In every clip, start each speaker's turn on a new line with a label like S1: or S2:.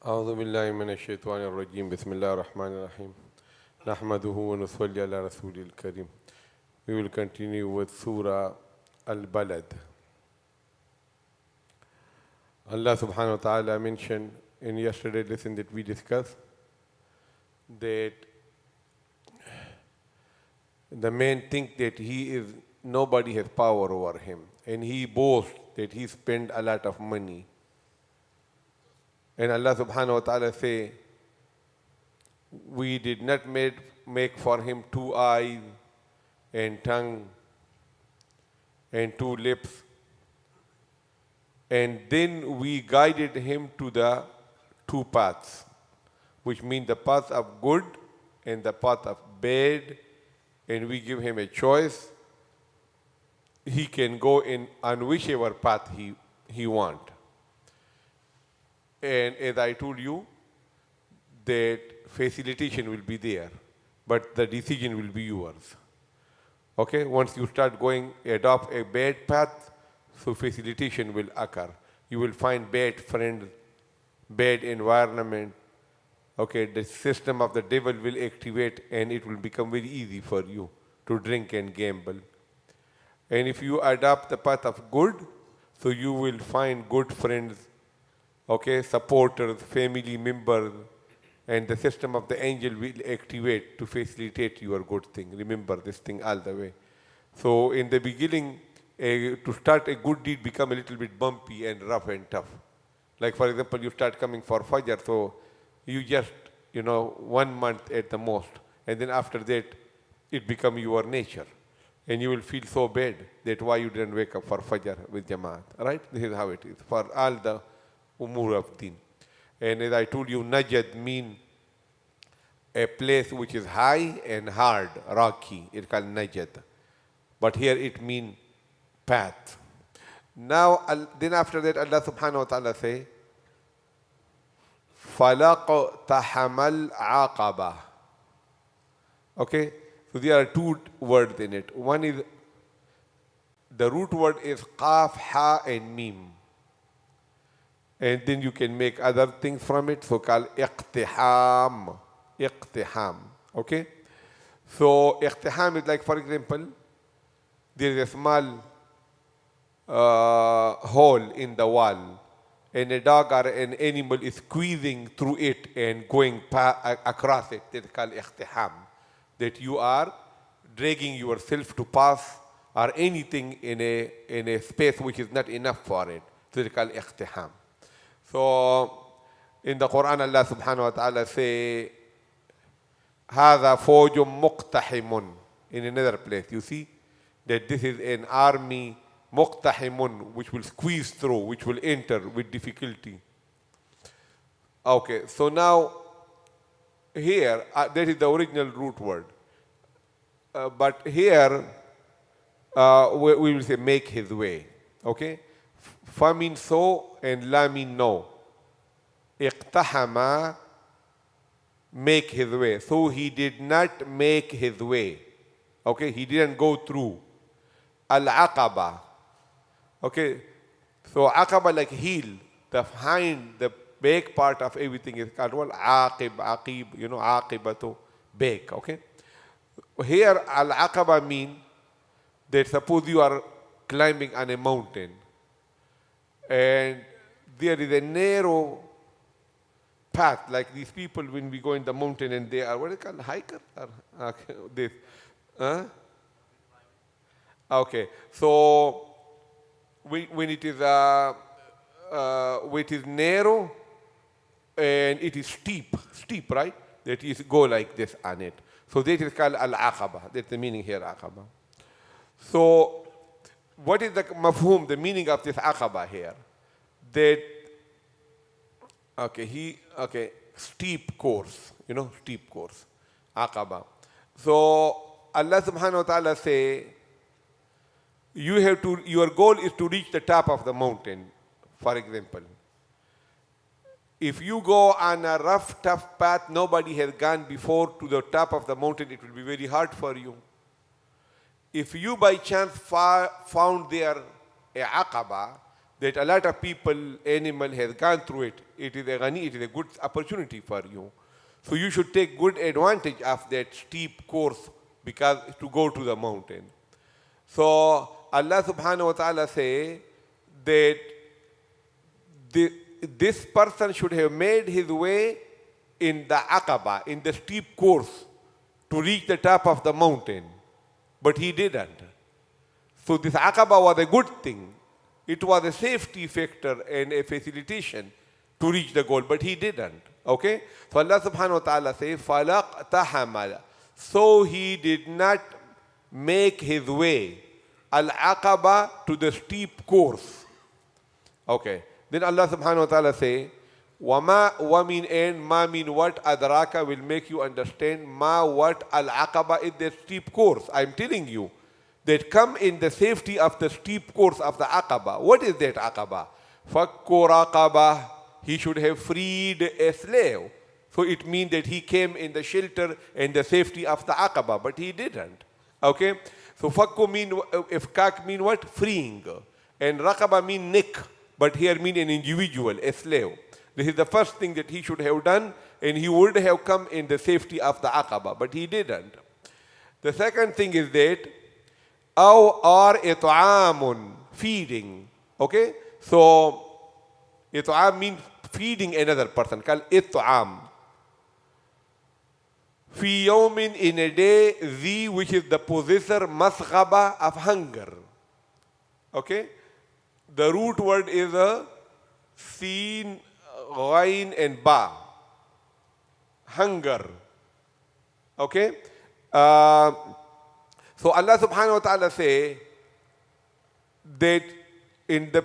S1: أعوذ بالله من الشيطان الرجيم بسم الله الرحمن الرحيم نحمده ونصلي على رسول الكريم. We will continue with Surah Al-Balad. Allah subhanahu wa ta'ala mentioned in yesterday's lesson that we discussed that the man thinks that nobody has power over him, and he boasts that he spent a lot of money. And Allah subhanahu wa ta'ala say, we did not make for him 2 eyes and tongue and 2 lips, and then we guided him to the 2 paths, which mean the path of good and the path of bad, and we give him a choice. He can go on whichever path he want. And as I told you, that facilitation will be there, but the decision will be yours. Okay, once you start adopt a bad path, so facilitation will occur. You will find bad friends, bad environment. Okay, the system of the devil will activate, and it will become very easy for you to drink and gamble. And if you adopt the path of good, so you will find good friends, okay, supporters, family members, and the system of the angel will activate to facilitate your good thing. Remember this thing all the way. So in the beginning, to start a good deed become a little bit bumpy and rough and tough. Like for example, you start coming for Fajr, so you just, 1 month at the most, and then after that, it become your nature. And you will feel so bad that why you didn't wake up for Fajr with Jamaat, right? This is how it is for all the umur of deen. And as I told you, Najd mean a place which is high and hard, rocky. It's called Najd. But here it means path. Now, then after that, Allah subhanahu wa ta'ala say, فَلَقْتَحَمَ الْعَقَبَةِ. Okay, so there are 2 words in it. One is, the root word is qaf, ha, and mim. And then you can make other things from it, so called iqtiham. Iqtiham. Okay? So iqtiham is like, for example, there is a small hole in the wall, and a dog or an animal is squeezing through it and going across it. That's called iqtiham. That you are dragging yourself to pass or anything in a space which is not enough for it. So it's called iqtiham. So in the Qur'an, Allah subhanahu wa ta'ala say, هَذَا فَوْجٌ مُقْتَحِمٌ. In another place, you see that this is an army, مُقْتَحِمٌ, which will squeeze through, which will enter with difficulty. Okay, so now here, that is the original root word. But here, we will say make his way. Okay? Fa means so and la means no. Iqtahama, make his way. So he did not make his way. Okay? He didn't go through. Al-Aqaba. Okay? So Aqaba like heel, the hind, the back part of everything is called aqib, aqibatu, back. Okay? Here Al-Aqaba means that suppose you are climbing on a mountain, and there is a narrow path, like these people when we go in the mountain and they are, what is it called, hiker? Okay, this. Okay, so when it is narrow and it is steep, right? That is go like this on it. So that is called Al-Aqaba. That's the meaning here, Aqaba. So what is the mafhum, the meaning of this Aqaba here? That, steep course, steep course, Aqaba. So Allah subhanahu wa ta'ala say, your goal is to reach the top of the mountain, for example. If you go on a rough, tough path, nobody has gone before to the top of the mountain, it will be very hard for you. If you by chance found there a Aqaba, that a lot of people, animal has gone through it. It is a ghani, it is a good opportunity for you. So you should take good advantage of that steep course because to go to the mountain. So Allah subhanahu wa ta'ala say that this person should have made his way in the Aqaba, in the steep course to reach the top of the mountain. But he didn't. So this Aqaba was a good thing. It was a safety factor and a facilitation to reach the goal, but he didn't. Okay? So Allah subhanahu wa ta'ala says, فَلَقْتَحَمَ. So he did not make his way, al-aqaba, to the steep course. Okay. Then Allah subhanahu wa ta'ala say, وَمَا وَمِنْ and ma mean what, adraka will make you understand ma what al-aqaba is the steep course. I'm telling you that come in the safety of the steep course of the aqaba. What is that aqaba? Fakku raqaba. He should have freed a slave. So it means that he came in the shelter and the safety of the aqaba, but he didn't. Okay? So fakku mean, ifkak mean what? Freeing. And raqaba mean neck, but here mean an individual, a slave. This is the first thing that he should have done, and he would have come in the safety of the aqaba, but he didn't. The second thing is that or it'amun, feeding. Okay? So it'am means feeding another person, called it'am. Fi yawmin, in a day, zi, which is the possessor, masghaba, of hunger. Okay? The root word is a sin, ghain, and ba. Hunger. Okay? So Allah subhanahu wa ta'ala say that in the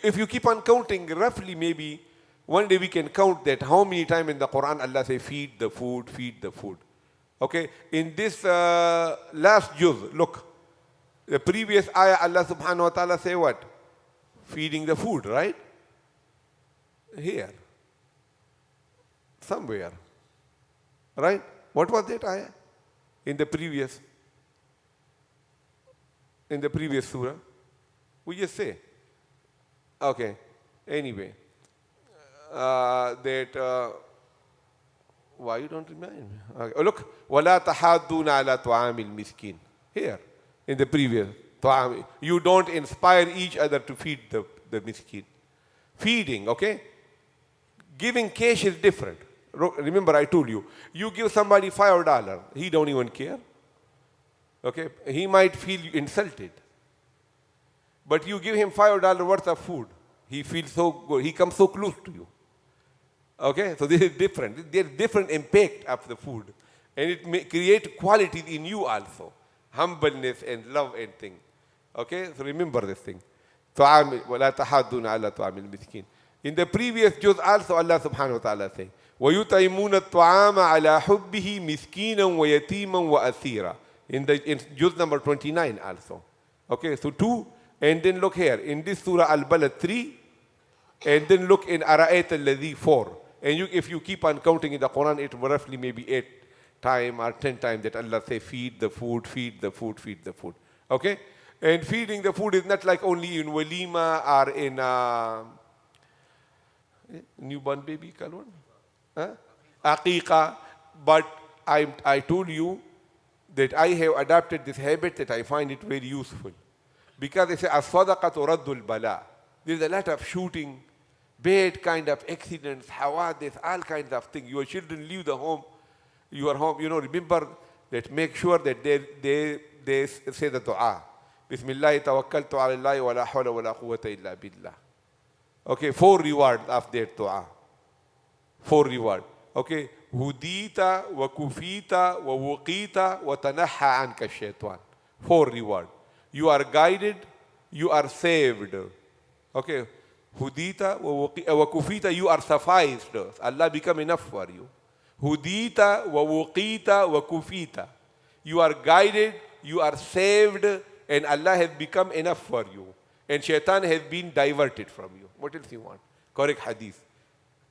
S1: if you keep on counting, roughly maybe one day we can count that how many times in the Quran Allah say feed the food, feed the food. Okay, in this last juz, look, the previous ayah Allah subhanahu wa ta'ala say what? Feeding the food, right? Here. Somewhere. Right? What was that ayah? In the previous surah? We just say. Okay. Anyway. Why you don't remind me? Okay. Oh, look. وَلَا تَحَادُّونَ عَلَى طَعَامِ الْمِسْكِينِ. Here. In the previous. You don't inspire each other to feed the miskin. Feeding, okay? Giving cash is different. Remember I told you. You give somebody $5. He don't even care. Okay? He might feel insulted. But you give him $5 worth of food. He feels so good. He comes so close to you. Okay? So this is different. There's different impact of the food. And it may create qualities in you also. Humbleness and love and thing. Okay? So remember this thing. وَلَا تَحَادُّونَ عَلَى طَعَامِ الْمِسْكِينِ. In the previous juz also Allah subhanahu wa ta'ala say, وَيُطْعِمُونَ الطَّعَامَ عَلَى حُبِّهِ مِسْكِينًا وَيَتِيمًا وَأَسِيرًا. In juz number 29 also. Okay, so 2, and then look here, in this surah Al-Balad 3, and then look in Ara'ayt al-Ladhi 4. And if you keep on counting in the Quran, it will roughly maybe 8 times or 10 times that Allah say, feed the food, feed the food, feed the food. Okay? And feeding the food is not like only in walima or in newborn baby, Kalwan? Aqiqah. But I told you that I have adopted this habit that I find it very useful. Because they say, as-sadaqatu raddul bala. There's a lot of shooting, bad kind of accidents, hawadith, all kinds of things. Your children leave the home, your home, remember that make sure that they say the dua. Bismillah tawakkaltu ala Allahi wa la hawla wa la quwwata illa billah. Okay, 4 rewards of that dua. 4 rewards. Okay, hudita wa kufita wa wuqita wa tanaha anka shaitan. 4 rewards. You are guided, you are saved. Okay, hudita wa kufita, you are sufficed. Allah become enough for you. Hudita wa wuqita wa kufita. You are guided, you are saved, and Allah has become enough for you. And shaitan has been diverted from you. What else you want? Correct hadith.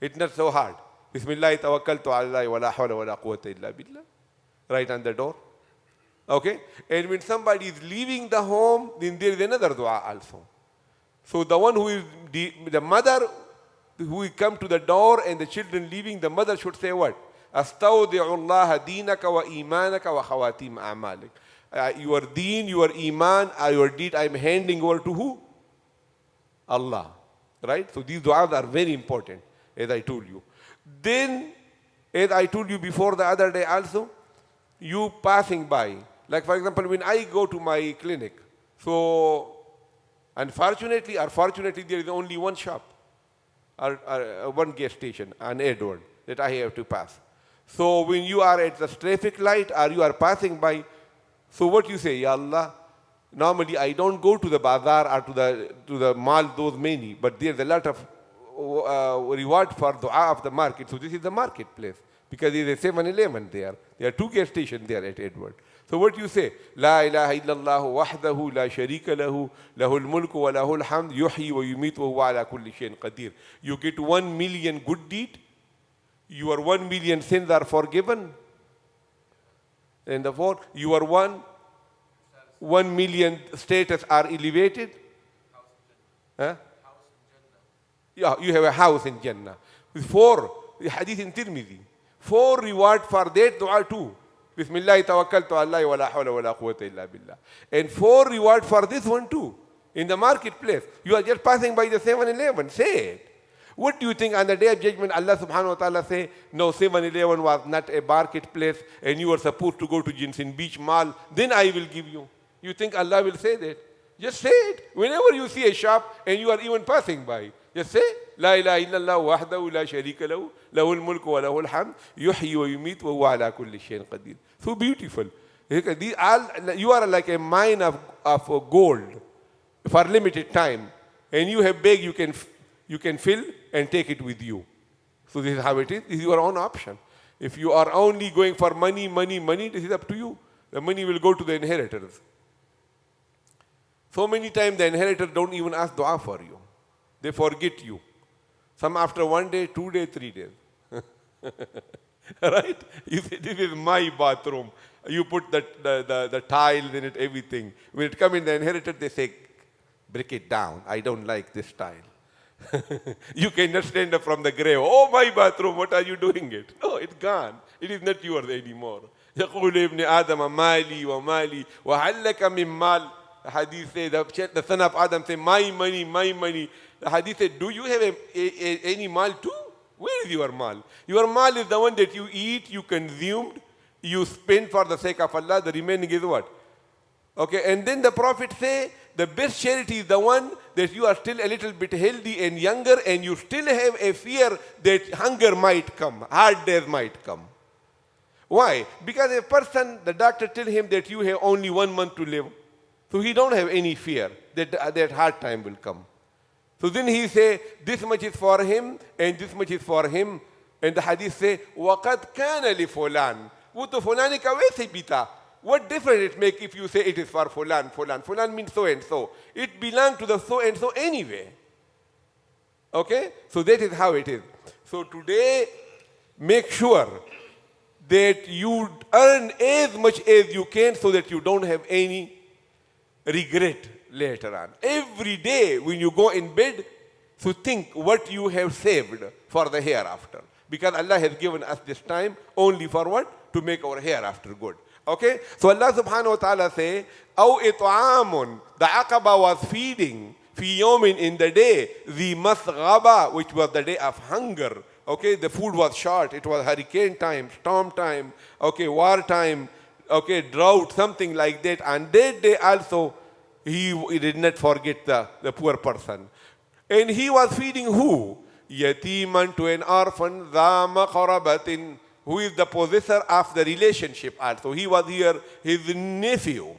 S1: It's not so hard. Bismillah tawakkaltu ala Allahi wa la hawla wa la quwwata illa billah. Right on the door. Okay? And when somebody is leaving the home, then there is another dua also. So the one who is the mother who will come to the door and the children leaving, the mother should say what? أستودع الله دينك وإيمانك وخواتيم أعمالك. Your deen, your iman, your deed, I'm handing over to who? Allah. Right? So these du'as are very important, as I told you. Then, as I told you before the other day also, you passing by. Like for example, when I go to my clinic, so unfortunately or fortunately, there is only one shop or one gas station, an Edward, that I have to pass. So when you are at the traffic light or you are passing by, so what you say, Ya Allah, normally I don't go to the bazaar or to the mall, those many, but there's a lot of reward for dua of the market. So this is the marketplace, because there is a 7-Eleven there. There are 2 gas stations there at Edward. So what you say? La ilaha illallah wahdahu la sharika lahu lahul mulku wa lahul hamd yuhyi wa yumitu wa huwa ala kulli shayin qadir. You get 1 million good deed. Your 1 million sins are forgiven. And the fourth, your 1 million status are elevated. Huh? Yeah, you have a house in Jannah. 4, the hadith in Tirmidhi. 4 reward for that dua too. Bismillah tawakkaltu Allah wa la hawla wa la quwwata illa billah. And 4 reward for this one too. In the marketplace. You are just passing by the 7-Eleven. Say it. What do you think on the day of judgment Allah subhanahu wa ta'ala say, no, 7-Eleven was not a marketplace and you were supposed to go to Jinsin Beach Mall, then I will give you. You think Allah will say that? Just say it. Whenever you see a shop and you are even passing by, just say, La ilaha illallah wahdahu la sharika lahu, lahul mulku wa lahul hamd, yuhyi wa yumitu wa huwa ala kulli shayin qadir. So beautiful. You are like a mine of gold for limited time. And you have bag you can fill and take it with you. So this is how it is. This is your own option. If you are only going for money, this is up to you. The money will go to the inheritors. So many times the inheritors don't even ask dua for you. They forget you. Some after 1 day, 2 days, 3 days. Right? You say, this is my bathroom. You put the tiles in it, everything. When it comes in the inheritors, they say, break it down. I don't like this tile. You cannot stand up from the grave. Oh, my bathroom, what are you doing it? No, it's gone. It is not yours anymore. يقول ابن آدم مالي ومالي وهل لك من مال. The hadith says, the son of Adam say, my money. The hadith said, do you have any mal too? Where is your mal? Your mal is the one that you eat, you consumed, you spend for the sake of Allah. The remaining is what? Okay, and then the Prophet say, the best charity is the one that you are still a little bit healthy and younger and you still have a fear that hunger might come, hard days might come. Why? Because a person, the doctor tell him that you have only 1 month to live. So he don't have any fear that hard time will come. So then he say, this much is for him and this much is for him. And the hadith say, وَقَدْ كَانَ لِفُلَانٍ. वो तो फलाने का वैसे भी था. What difference it make if you say it is for fulan? Fulan means so and so. It belongs to the so and so anyway. Okay? So that is how it is. So today, make sure that you earn as much as you can so that you don't have any regret later on. Every day when you go in bed, so think what you have saved for the hereafter. Because Allah has given us this time only for what? To make our hereafter good. Okay? So Allah subhanahu wa ta'ala say, أَوْ إِطْعَامٌ. The Aqaba was feeding, فِي يَوْمٍ in the day, the masghaba, which was the day of hunger. Okay? The food was short. It was hurricane time, storm time, okay, war time, okay, drought, something like that. And that day also, he did not forget the poor person. And he was feeding who? Yatiman, to an orphan, ذَا مَقْرَبَةٍ, who is the possessor of the relationship also. He was here, his nephew,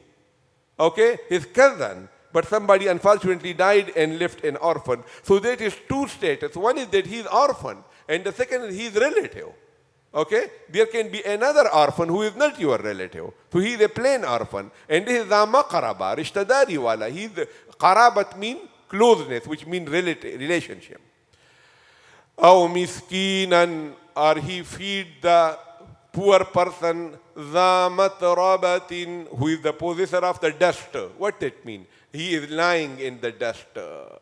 S1: okay, his cousin. But somebody unfortunately died and left an orphan. So that is 2 status. One is that he is orphan, and the second is he is relative. Okay? There can be another orphan who is not your relative. So he is a plain orphan. And this is Zama Qaraba, Rishtadari wala. He is Qarabat mean closeness, which means relationship. Aw miskinan, or he feed the poor person, ذا متربة, who is the possessor of the dust. What that mean? He is lying in the dust,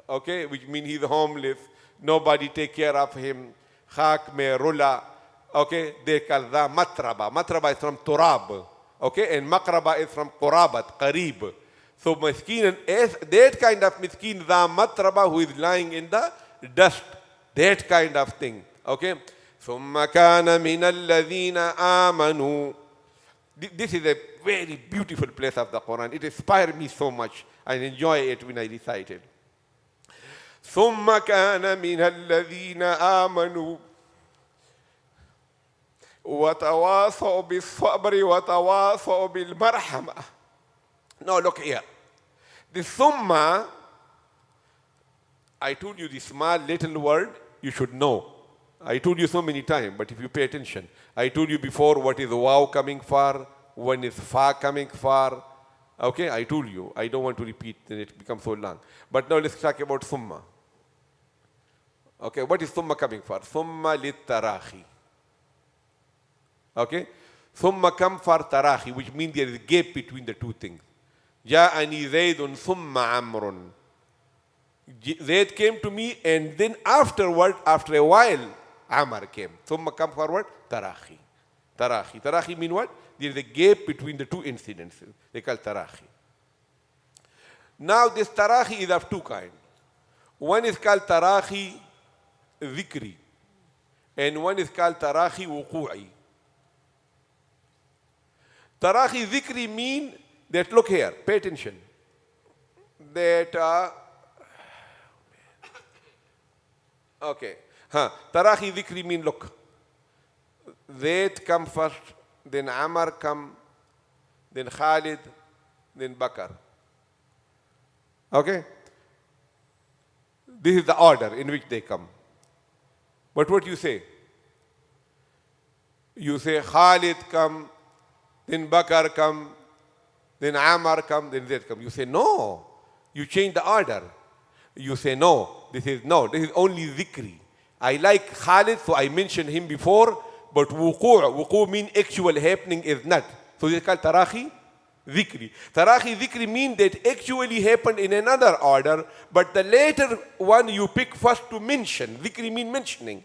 S1: okay, which means he is homeless. Nobody take care of him. Khak me rula, okay, they call ذا matraba. Matraba is from turab, okay, and makraba is from qurabat, qarib. So miskin is that kind of miskin, ذا matraba, who is lying in the dust, that kind of thing, okay. ثم كان من الذين آمنوا. This is a very beautiful place of the Quran. It inspired me so much. I enjoy it when I recite it. ثم كان من الذين آمنوا وتواصوا بالصبر وتواصوا بالمرحمة. Now look here. The summa, I told you the small little word, you should know. I told you so many times, but if you pay attention, I told you before what is wow coming for, when is fa coming for. Okay, I told you. I don't want to repeat, then it becomes so long. But now let's talk about summa. Okay, what is summa coming for? Summa lit tarahi. Okay, summa come for tarahi, which means there is a gap between the two things. Ja'ani zaydun summa amrun. Zayd came to me, and then afterward, after a while, Amar came. Summa come forward, tarahi. Tarahi. Tarahi mean what? There is a gap between the two incidents. They call tarahi. Now this tarahi is of two kinds. One is called tarahi dhikri, and one is called tarahi wuqu'i. Tarahi dhikri mean that, look here, pay attention, that okay. Tarahi dhikri mean, look, Zayd come first, then Amar come, then Khalid, then Bakar. Okay? This is the order in which they come. But what you say? You say Khalid come, then Bakar come, then Amar come, then Zayd come. You say no. You change the order. You say no. This is only dhikri. I like Khalid, so I mentioned him before, but wuqu' mean actual happening is not. So they call tarahi dhikri. Tarahi dhikri mean that actually happened in another order, but the later one you pick first to mention. Dhikri mean mentioning.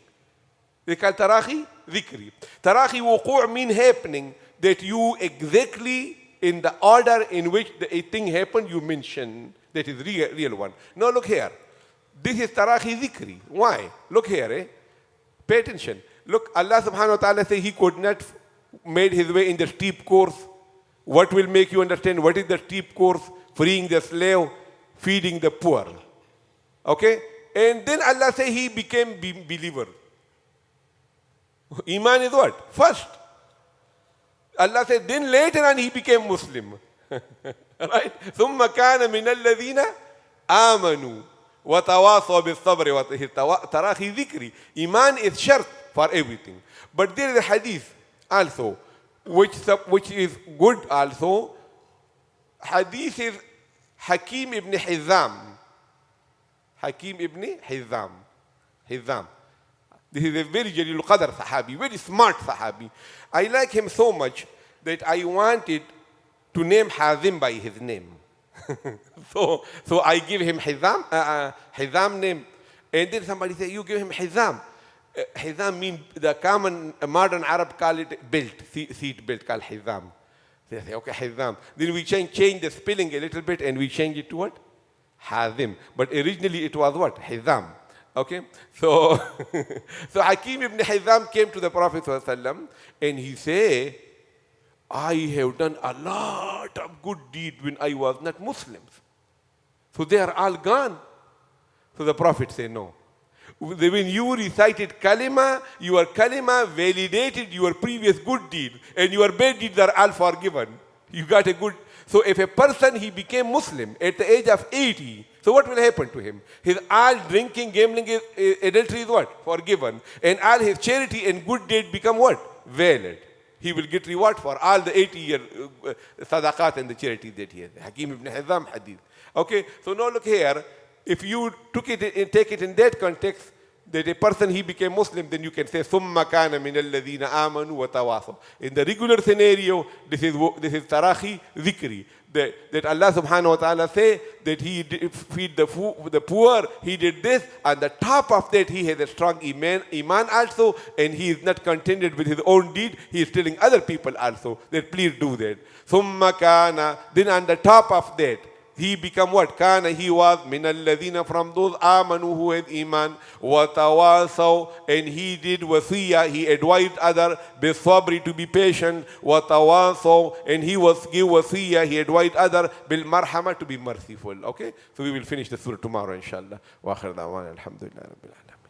S1: They call tarahi dhikri. Tarahi wuqu' mean happening, that you exactly in the order in which a thing happened you mention. That is real one. Now look here. This is tarahi dhikri. Why? Look here. Pay attention. Look, Allah subhanahu wa ta'ala says he could not made his way in the steep course. What will make you understand what is the steep course? Freeing the slave, feeding the poor. Okay? And then Allah says he became believer. Iman is what? First. Allah said then later on he became Muslim. Right? ثم كان من الذين آمنوا وتواصوا بالصبر تراخي ذكري. Iman is shart for everything. But there is a hadith also which is good also. Hadith is Hakim ibn Hizam. Hakim ibn Hizam. This is a very Jalil Qadr Sahabi, very smart Sahabi. I like him so much that I wanted to name Hazim by his name. So I give him Hizam name. And then somebody say, you give him Hizam. Hizam means the common modern Arab call it belt, seat belt called Hizam. They say, okay, Hizam. Then we change the spelling a little bit and we change it to what? Hazim. But originally it was what? Hizam. Okay? So Hakim ibn Hizam came to the Prophet ﷺ and he said, I have done a lot of good deeds when I was not Muslims. So they are all gone. So the Prophet said, no. When you recited kalima, your kalima validated your previous good deed and your bad deeds are all forgiven. You got a good... So if a person, he became Muslim at the age of 80, so what will happen to him? His all drinking, gambling, adultery is what? Forgiven. And all his charity and good deed become what? Valid. He will get reward for all the 80-year sadaqat and the charity that he has. Hakim ibn Hizam hadith. Okay, so now look here. If you take it in that context, that a person, he became Muslim, then you can say ثُمَّ كَانَ مِنَ الَّذِينَ آمَنُوا وَتَوَاصَوْا. In the regular scenario, this is tarahi dhikri. That Allah subhanahu wa ta'ala say that he feed the poor, he did this, and the top of that he has a strong iman also, and he is not contented with his own deed, he is telling other people also that please do that. ثُمَّ كَانَ, then on the top of that, he become what? Kana, he was min alladhina, from those amanu who had iman, wa tawasaw, and he did wasiyah, he advised other bisabri, to be patient, wa tawasaw, and he was give wasiyah, he advised other bil marhama, to be merciful. Okay, so we will finish the surah tomorrow inshallah. Wa akhir da'wana alhamdulillah rabbil alamin.